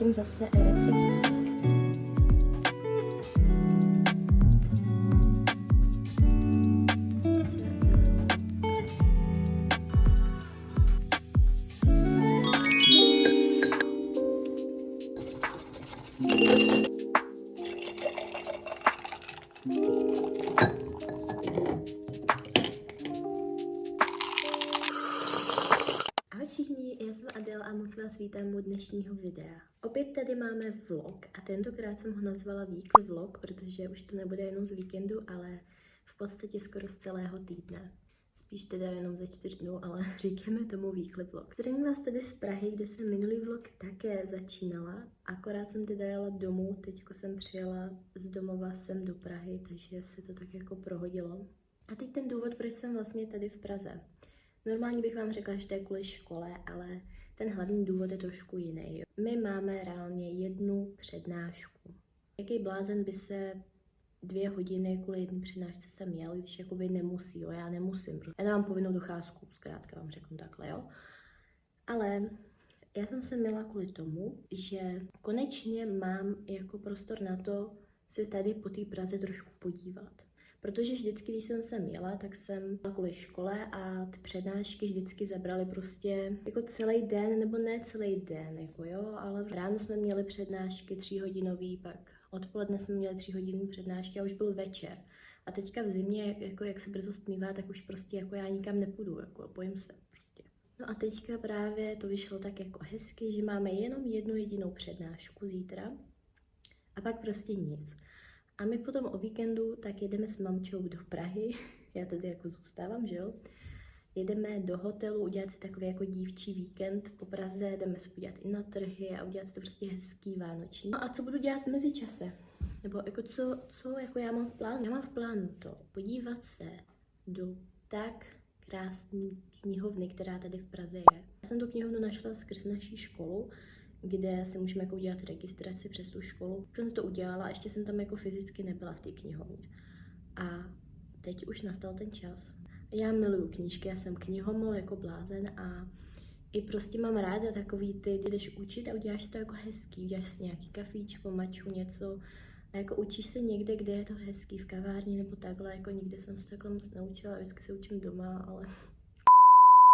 potom zase recept. Ahoj všichni, já jsem Adéla a moc vás vítám u dnešního videa. Opět tady máme vlog a tentokrát jsem ho nazvala weekly vlog, protože už to nebude jenom z víkendu, ale v podstatě skoro z celého týdne. Spíš teda jenom ze 4 dnů, ale říkáme tomu weekly vlog. Zdravím vás tady z Prahy, kde jsem minulý vlog také začínala, akorát jsem teda jela domů, teďko jsem přijela z domova sem do Prahy, takže se to tak jako prohodilo. A teď ten důvod, proč jsem vlastně tady v Praze. Normálně bych vám řekla, že to je kvůli škole, ale ten hlavní důvod je trošku jiný. My máme reálně jednu přednášku. Jaký blázen by se 2 hodiny kvůli jedné přednášce sem jel, když jakoby nemusí, jo, já nemusím. Já nemám povinnou docházku, zkrátka vám řeknu takhle, jo. Ale já jsem se měla kvůli tomu, že konečně mám jako prostor na to se tady po té Praze trošku podívat. Protože vždycky, když jsem sem jela, tak jsem kvůli škole a ty přednášky vždycky zabraly prostě jako celý den, nebo ne celý den, jako jo, ale ráno jsme měli přednášky 3hodinový, pak odpoledne jsme měli 3hodinový přednášky a už byl večer. A teďka v zimě, jako jak se brzo stmívá, tak už prostě jako já nikam nepůjdu, jako bojím se prostě. No a teďka právě to vyšlo tak jako hezky, že máme jenom jednu jedinou přednášku zítra a pak prostě nic. A my potom o víkendu tak jedeme s mamčou do Prahy, já tady jako zůstávám, že jo. Jedeme do hotelu udělat si takový jako dívčí víkend po Praze, jdeme se podívat i na trhy a udělat si to prostě hezký vánoční. No a co budu dělat v mezičase? Nebo jako co jako já mám v plánu? Já mám v plánu to podívat se do tak krásné knihovny, která tady v Praze je. Já jsem tu knihovnu našla skrz naší školu, kde si můžeme jako udělat registraci přes tu školu. Tak jsem to udělala a ještě jsem tam jako fyzicky nebyla v té knihovně. A teď už nastal ten čas. Já miluju knížky, já jsem knihomol jako blázen a i prostě mám ráda takový ty jdeš učit a uděláš si to jako hezký, uděláš si nějaký kafíčko, maču, něco a jako učíš se někde, kde je to hezký, v kavárně nebo takhle, jako nikde jsem se takhle moc naučila, vždycky se učím doma, ale...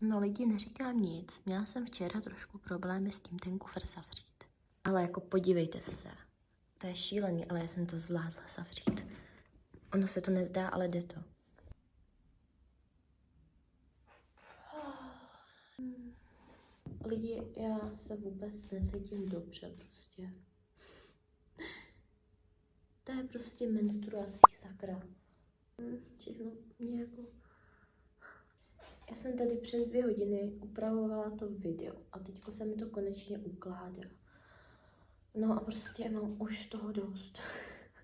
No lidi, neříkám nic, měla jsem včera trošku problémy s tím ten kufr zavřít. Ale jako podívejte se, to je šílený, ale já jsem to zvládla zavřít. Ono se to nezdá, ale jde to. Lidi, já se vůbec necítím dobře prostě. To je prostě menstruací, sakra. Všechno mě jako... Já jsem tady přes 2 hodiny upravovala to video a teďko se mi to konečně ukládá. No a prostě mám už toho dost.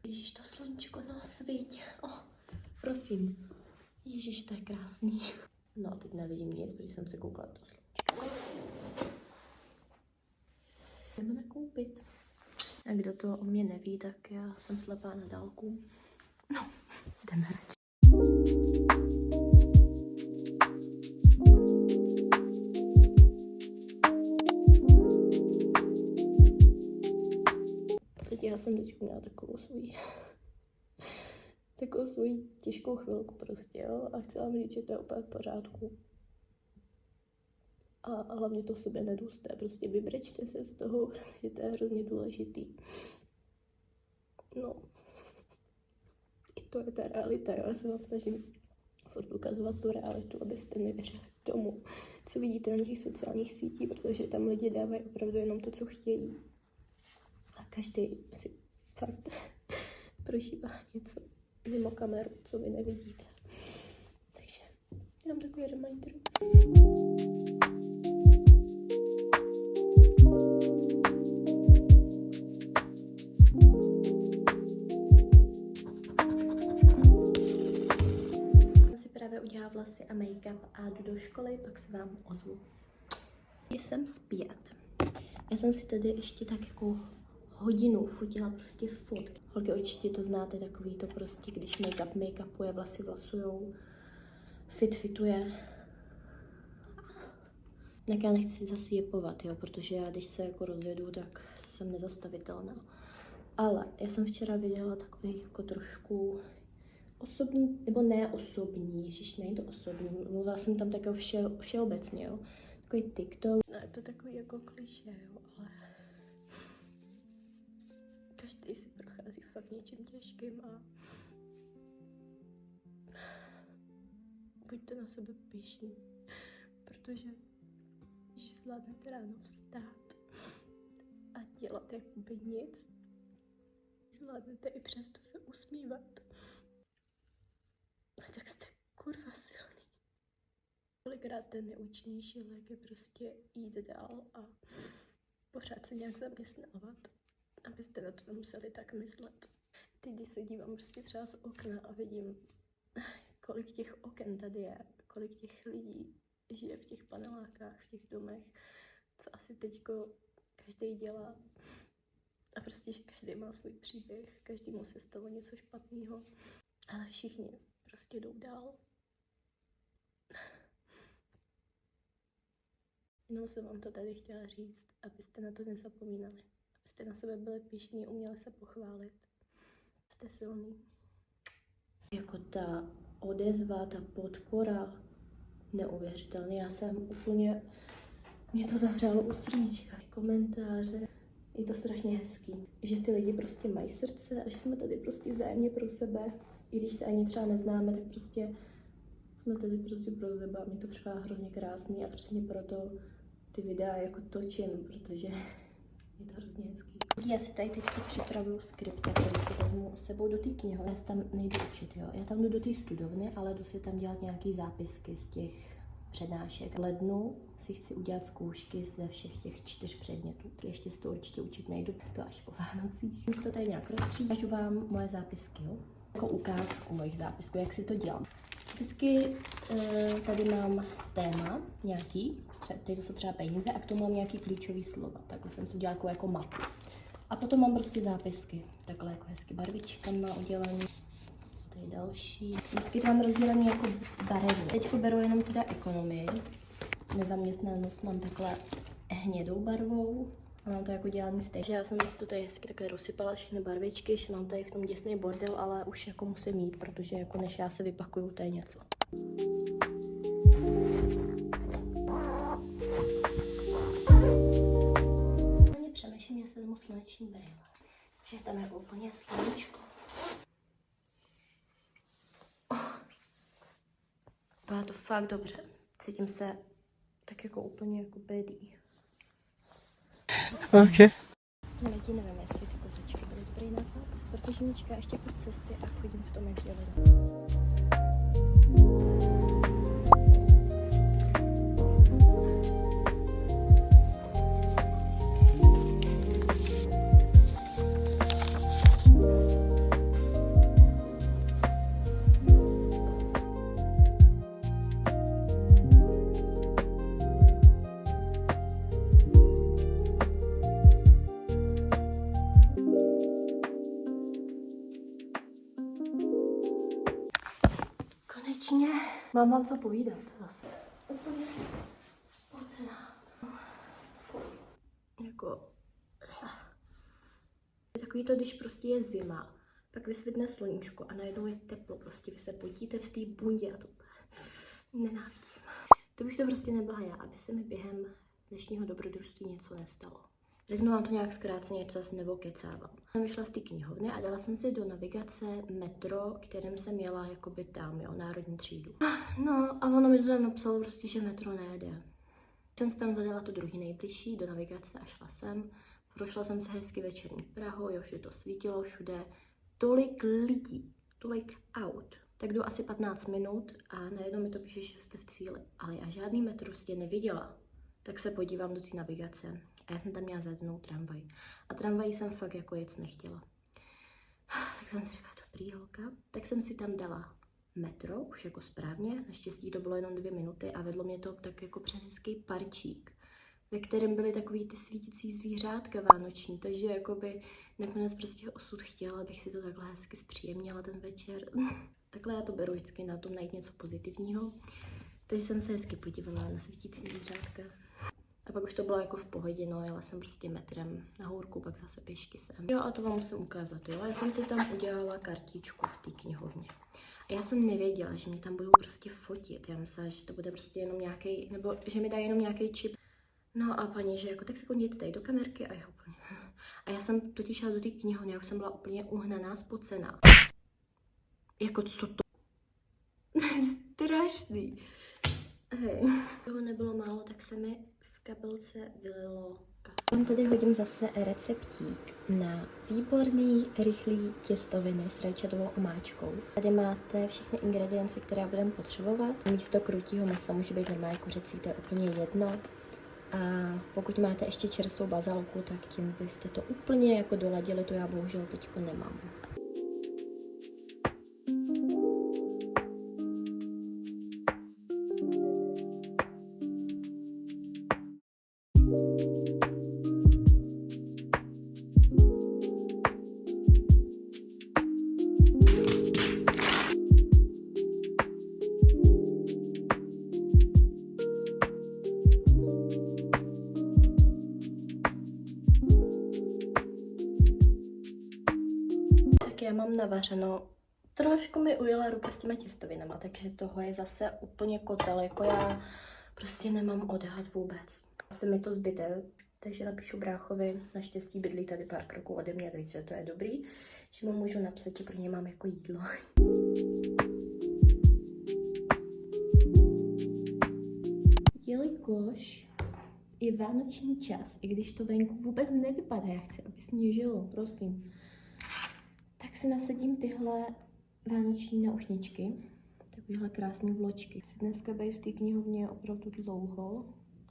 Ježíš, to sluníčko, no sviť. Prosím. Ježíš, to je krásný. No teď nevidím nic, protože jsem se koukla do sluníčka. Jdeme nakoupit. A kdo to o mě neví, tak já jsem slepá na dálku. No, jdeme radši. Já jsem teď měla takovou svoji těžkou chvilku prostě, jo, a chci vám říct, že to je úplně v pořádku. A hlavně to sobě nedůste, prostě vybrečte se z toho, protože to je hrozně důležitý. No, i to je ta realita, jo, já se vám snažím furt ukazovat tu realitu, abyste nevěřili tomu, co vidíte na těch sociálních sítích, protože tam lidi dávají opravdu jenom to, co chtějí. A každý si fakt prožívá něco mimo kameru, co vy nevidíte. Takže mám takový reminder. Jsem si právě udělala vlasy a make-up a jdu do školy, pak se vám ozvu. Jsem zpět. Já jsem si tady ještě tak jako hodinu fotila prostě fotky. Holky, určitě to znáte, takový to prostě, když make-upuje, vlasy vlasujou, fituje. Tak já nechci zase jepovat, jo, protože já když se jako rozjedu, tak jsem nezastavitelná. Ale já jsem včera viděla takový jako trošku osobní, nebo ne osobní, ježiš, není to osobní, mluvila jsem tam tak všeobecně, jo. Takový TikTok. No, je to takový jako klišé, jo, ale každý si prochází fakt něčím těžkým a buďte na sebe pyšní, protože když zvládnete ráno vstát a dělat jakoby nic, zvládnete i přesto se usmívat, tak jste kurva silný. Kolikrát ten neúčinnější lék je prostě jít dál a pořád se nějak zaměstnávat, abyste na to nemuseli tak myslet. Teď, když se dívám prostě třeba z okna a vidím, kolik těch oken tady je, kolik těch lidí žije v těch panelákách, v těch domech, co asi teďko každý dělá. A prostě, že každý má svůj příběh, každému se stalo něco špatného, ale všichni prostě jdou dál. Jenom jsem vám to tady chtěla říct, abyste na to nezapomínali. Abyste na sebe byli pyšní, uměli se pochválit. Jste silný. Jako ta odezva, ta podpora, neuvěřitelný. Já jsem úplně, mě to zahřálo u srdíčka. Komentáře, je to strašně hezký. Že ty lidi prostě mají srdce a že jsme tady prostě vzájemně pro sebe. I když se ani třeba neznáme, tak prostě jsme tady prostě pro sebe. Mně to připadá hrozně krásný a přesně proto ty videa jako točím, protože je to hrozně hezký. Já si tady teď připravuju skript, který si vezmu s sebou do té knihy. Já se tam nejdu učit, jo. Já tam jdu do té studovny, ale jdu si tam dělat nějaký zápisky z těch přednášek. V lednu si chci udělat zkoušky ze všech těch 4 předmětů. Ještě si to určitě učit nejdu, to až po Vánocích. Musím to tady nějak rozstřídat, vám moje zápisky, jo. Jako ukázku mojich zápisků, jak si to dělám. Vždycky tady mám téma nějaký, tady to jsou třeba peníze a k tomu mám nějaký klíčový slova. Takhle jsem si udělala jako mapu. A potom mám prostě zápisky, takhle jako hezky barvičkama udělaný. Tady další. Vždycky tam rozdělený jako barevně. Teďko beru jenom teda ekonomii. Nezaměstnanost mám takhle hnědou barvou. A mám to jako dělaný stejně. Já jsem si to tady hezky takhle rozsypala všechny barvičky, že mám tady v tom děsný bordel, ale už jako musím jít, protože jako než já se vypakuju, to je něco. Ani přemýšlím, že se vezmu sluneční brýle. Že tam je úplně sluníčko. Vypadá to fakt dobře. Cítím se tak jako úplně jako bědý. Okay. Lidi, nevím, jestli ty kozičky byly dobrý nápad, protože mě čeká ještě kus cesty a chodím v tom, jak dělám. Konečně mám vám co povídat zase. Úplně spocená. Jako... Je takový to, když prostě je zima, pak vysvětne sluníčko a najednou je teplo, prostě vy se potíte v té bundě a to nenávidím. To bych to prostě nebyla já, aby se mi během dnešního dobrodružství něco nestalo. Řeknu vám to nějak zkráceně, to zase nevokecávám. Jsem vyšla z té knihovny a dala jsem si do navigace metro, kterým jsem jela jakoby tam, jo, národní třídu. No a ono mi to tam napsalo prostě, že metro nejede. Jsem si tam zadala to druhý nejbližší do navigace a šla jsem. Prošla jsem se hezky večerní Prahou, jo, že to svítilo všude. Tolik lidí, tolik aut. Tak jdu asi 15 minut a najednou mi to píše, že jste v cíli. Ale já žádný metro prostě neviděla. Tak se podívám do té navigace. A já jsem tam měla zajezdnou tramvaj. A tramvají jsem fakt jako jet nechtěla. Tak jsem si řekla, dobrý holka. Tak jsem si tam dala metro, už jako správně. Naštěstí to bylo jenom 2 minuty a vedlo mě to tak jako přes hezký parčík, ve kterém byly takový ty svítící zvířátka vánoční. Takže jakoby nakonec prostě osud chtěla, abych si to takhle hezky zpříjemnila ten večer. Takhle já to beru vždycky na tom najít něco pozitivního. Takže jsem se hezky podívala na svítící zvířátka. A pak už to bylo jako v pohodě, no, jela jsem prostě metrem na hůrku, pak zase pěšky sem. Jo, a to vám musím ukázat, jo. Já jsem si tam udělala kartičku v té knihovně. A já jsem nevěděla, že mě tam budou prostě fotit. Já myslela, že to bude prostě jenom nějaký, nebo že mi dají jenom nějaký čip. No a paní, že jako tak se koukněte tady do kamerky a já úplně. A já jsem totiž šla do té knihovny, já už jsem byla úplně uhnaná, spocená. Jako co to? Strašný. Hej. Toho nebylo málo, tak se mi v kabelce vylilo kafe. Vám tady hodím zase receptík na výborný, rychlý těstoviny s rajčatovou omáčkou. Tady máte všechny ingredience, které budeme potřebovat. Místo krutího masa může být normálně kuřecí, to je úplně jedno. A pokud máte ještě čerstvou bazalku, tak tím byste to úplně jako doladili, to já bohužel teďko nemám. Já mám navařeno. Trošku mi ujela ruka s těma těstovinama, takže toho je zase úplně kotel, jako já prostě nemám odhad vůbec. Asi mi to zbyde, takže napíšu bráchovi, naštěstí bydlí tady pár kroků ode mě, takže to je dobrý, že mu můžu napsat, že pro ně mám jako jídlo. Jelikož je vánoční čas, i když to venku vůbec nevypadá, já chci, aby sněžilo, prosím. Tak si nasadím tyhle vánoční naušničky, takovéhle krásné vločky. Chci dneska být v té knihovně opravdu dlouho.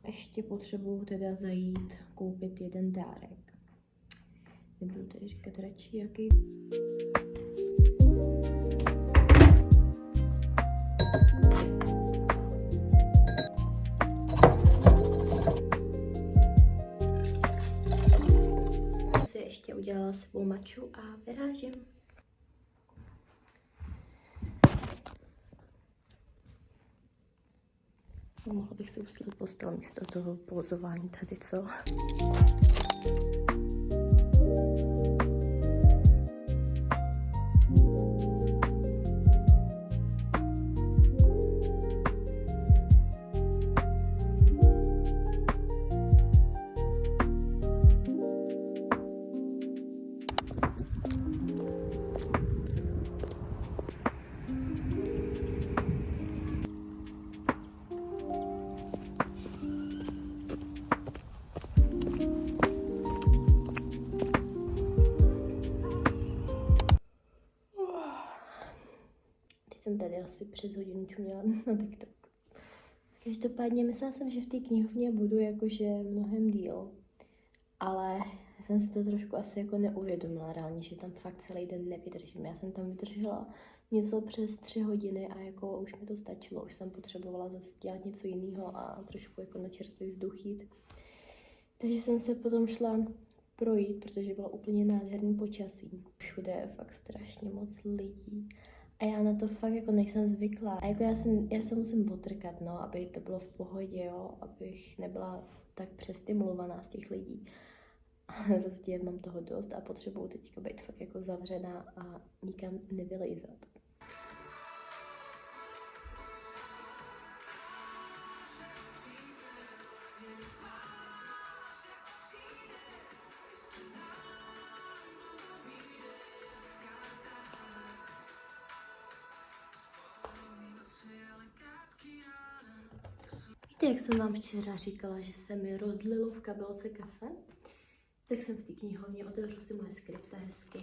Ještě potřebuju teda zajít koupit jeden dárek. Nebudu tady říkat radši, jaký. Ještě udělala svou maču a vyrážím. Mohla bych si uslat postel místo toho pozování tady, co? Jsem tady asi přes hodinu čuměla na TikTok. Každopádně myslela jsem, že v té knihovně budu jakože mnohem díl, ale jsem si to trošku asi jako neuvědomila reálně, že tam fakt celý den nevydržím. Já jsem tam vydržela něco přes 3 hodiny a jako už mi to stačilo, už jsem potřebovala zase dělat něco jiného a trošku jako na čerstvý vzduch jít. Takže jsem se potom šla projít, protože bylo úplně nádherný počasí. Všude je fakt strašně moc lidí. A já na to fakt jako nejsem zvyklá. A jako já se musím otrkat, no, aby to bylo v pohodě, jo, abych nebyla tak přestimulovaná z těch lidí. Ale prostě mám toho dost a potřebuju teďka být fakt jako zavřená a nikam nevylejzat. Víte, jak jsem vám včera říkala, že se mi rozlilo v kabelce kafe? Tak jsem v té knihovně, otevřu si moje skripta hezky.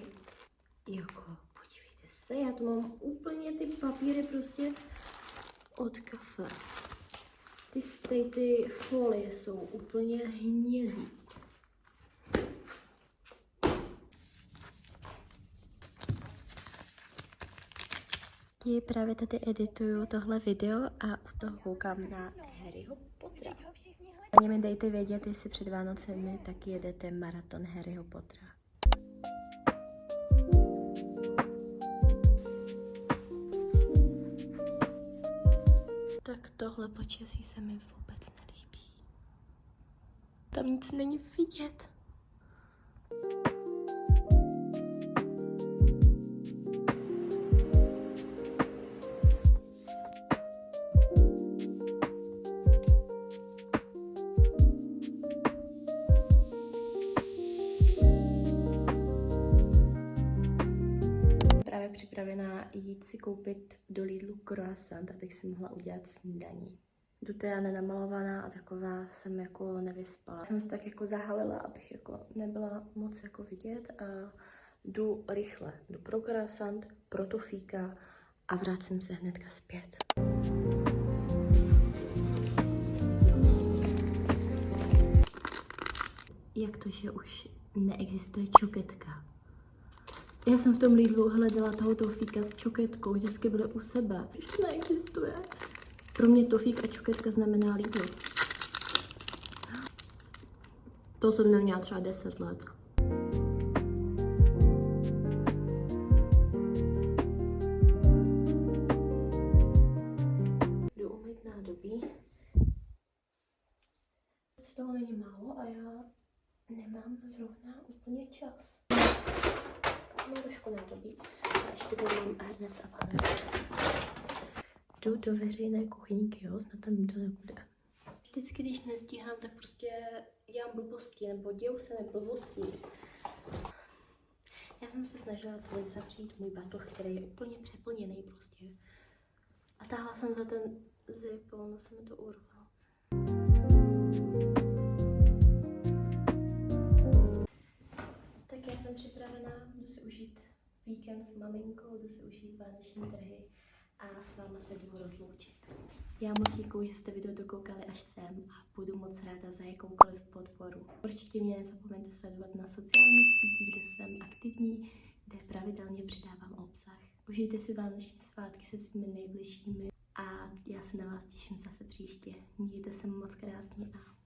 Jako, podívejte se, já tu mám úplně ty papíry prostě od kafe. Ty folie jsou úplně hnědý. Já právě tady edituju tohle video a u toho koukám na Harryho Pottera. A mi dejte vědět, jestli před Vánocemi taky jedete maraton Harryho Pottera. Tak tohle počasí se mi vůbec nelíbí. Tam nic není vidět. Právě připravená jít si koupit do Lidlu croissant, abych si mohla udělat snídaní. Jdu teda nenamalovaná a taková jsem jako nevyspala. Jsem se tak jako zahalila, abych jako nebyla moc jako vidět a jdu rychle. Jdu pro croissant, pro tofíka a vracím se hnedka zpět. Jak to, že už neexistuje čoketka? Já jsem v tom Lidlu hledala toho tofíka s čoketkou, vždycky byly u sebe. Už to neexistuje. Pro mě tofík a čoketka znamená Lidl. To jsem neměla třeba 10 let. Jdu umýt nádobí. Z toho není málo a já nemám zrovna úplně čas. Mám trošku nádobí a ještě dojím hrnec a pánve. Jdu do veřejné kuchyňky, jo, snad tam to nebude. Vždycky, když nestíhám, tak prostě dělám blbosti, nebo dějou se mi blbosti. Já jsem se snažila tady zavřít můj batoh, který je úplně přeplněný prostě. A táhla jsem za ten zip, ono se mi to urvalo. Tak já jsem připravená, jdu si užít víkend s maminkou, jdu si užít vánoční trhy a s váma se jdu rozloučit. Já moc děkuji, že jste video dokoukali až sem a budu moc ráda za jakoukoliv podporu. Určitě mě nezapomeňte sledovat na sociálních sítích, kde jsem aktivní, kde pravidelně přidávám obsah. Užijte si vánoční svátky se svými nejbližšími a já se na vás těším zase příště. Mějte se moc krásně a